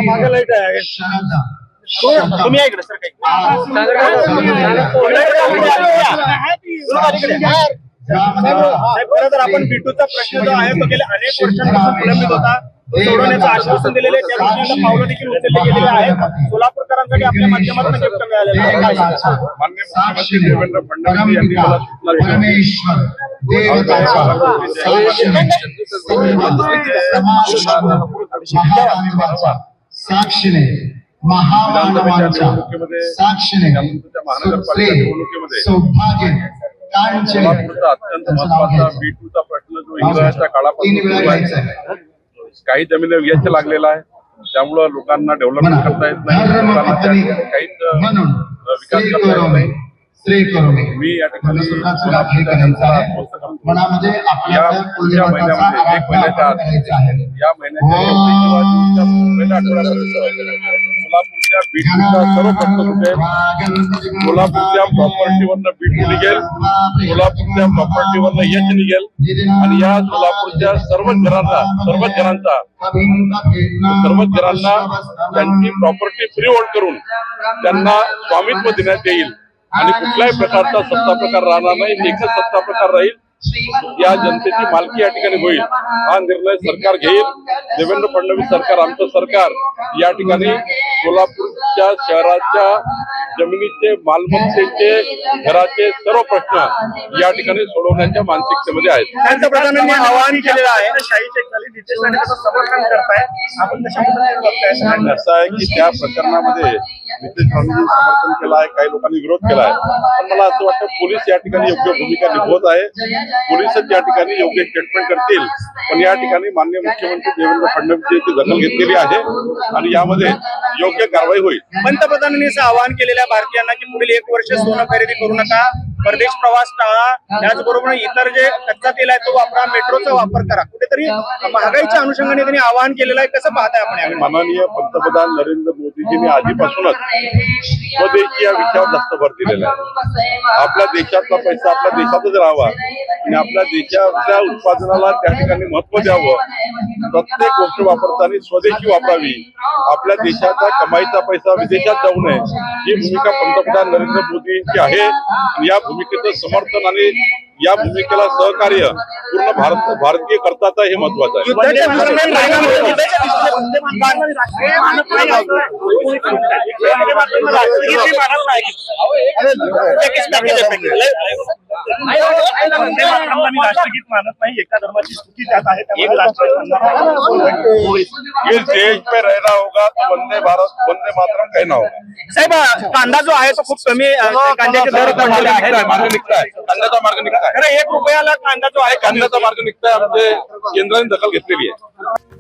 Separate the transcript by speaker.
Speaker 1: मागे लाईट आहे तुम्ही या इकडे सर खरं तर आपण बिटूचा प्रश्न जो आहे तो गेल्या अनेक वर्षांपासून प्रलंबित होता सोडवण्याचं आश्वासन दिलेले त्या गोष्टींना पावलं देखील उचलले गेलेले आहेत सोलापूरकरांसाठी आपल्या माध्यमातून गिफ्ट मिळालेलं आहे
Speaker 2: माननीय मुख्यमंत्री देवेंद्र फडणवीस यांनी मला सूचना
Speaker 3: साक्षीने महामानवांच्या साक्षीने
Speaker 2: महानगरपालिका निवडणुकीमध्ये
Speaker 3: सौभाग्य
Speaker 2: सोलापूरचा अत्यंत महत्वाचा बिटूचा प्रश्न जो इंग्रजांच्या काळापासून काही जमिनी व्यस्त लागलेला आहे त्यामुळे लोकांना डेव्हलपमेंट करता येत नाही लोकांना काहीच विकास करता येत नाही मी या ठिकाणी
Speaker 3: मनामध्ये
Speaker 2: या पुढच्या महिन्यामध्ये एक महिन्याच्या आत या महिन्याच्या पहिल्या आठवड्यापर्यंत सोलापूरच्या बिटूचा सर्व प्रश्न सुटेल सोलापूरच्या प्रॉपर्टीवरनं बिटू निघेल सोलापूरच्या प्रॉपर्टीवरनं यश निघेल आणि या सोलापूरच्या सर्वच जणांना त्यांची प्रॉपर्टी फ्री होल्ड करून त्यांना स्वामित्व देण्यात येईल आणि कुठल्याही प्रकारचा सत्ता प्रकार राहणार नाही एकच सत्ता प्रकार राहील या जनतेची मालकी या ठिकाणी होईल हा निर्णय सरकार घेईल देवेंद्र फडणवीस सरकार आमचं सरकार या ठिकाणी सोलापूरच्या शहराच्या जमिनीचे मालमत्तेचे घराचे सर्व प्रश्न या ठिकाणी सोडवण्याच्या मानसिकतेमध्ये आहेत
Speaker 1: पंतप्रधानांनी आवाहन केलेलं आहे शाहीचे खाली नितेश राणे त्याचं समर्थन करताय आपण कशाबद्दल
Speaker 2: असं आहे की त्या प्रकरणामध्ये नितेश राणेंनी समर्थन केलं आहे काही लोकांनी विरोध केला आहे पण मला असं वाटतं पोलीस या ठिकाणी योग्य भूमिका निभवत आहे पोलीसच या ठिकाणी योग्य स्टेटमेंट करतील पण या ठिकाणी माननीय मुख्यमंत्री देवेंद्र फडणवीस यांची दखल घेतलेली आहे आणि यामध्ये योग्य कारवाई होईल
Speaker 1: पंतप्रधानांनी असं आवाहन केलेल्या भारतीयांना की पुढील 1 वर्ष सोनं खरेदी करू नका परदेश प्रवास टाळा त्याचबरोबर इतर जे कच्चा तेल आहे तो वापरा मेट्रोचा वापर करा कुठेतरी महागाईच्या अनुषंगाने त्यांनी आवाहन केलेलं आहे कसं पाहताय आपण
Speaker 2: माननीय पंतप्रधान नरेंद्र मोदीजींनी आधीपासूनच स्वदेशी या विषयावर जास्त भर दिलेला आहे आपल्या देशातला पैसा आपल्या देशातच राहावा आणि आपल्या देशाच्या उत्पादनाला त्या ठिकाणी महत्व द्यावं प्रत्येक गोष्ट वापरताना स्वदेशी वापरावी आपल्या देशाचा कमाईचा पैसा विदेशात जाऊ नये ही भूमिका पंतप्रधान नरेंद्र मोदींची आहे आणि या भूमिकेचं समर्थन आणि या भूमिकेला सहकार्य पूर्ण भारतीय करताच हे महत्वाचं
Speaker 1: राष्ट्रगीत मानत नाही एका धर्माची स्तुती त्यात आहे
Speaker 2: देश पे रहना होगा तो वंदे भारत वंदे मातरम कहना होगा
Speaker 1: साहेब कांदा जो आहे तो खूप कमी कांद्याचे दर
Speaker 2: मार्ग निघताय कांद्याचा मार्ग निघताय
Speaker 1: खरं 1 रुपयाला कांदा जो आहे
Speaker 2: कांद्याचा मार्ग निघताय आमचे केंद्राने दखल घेतलेली आहे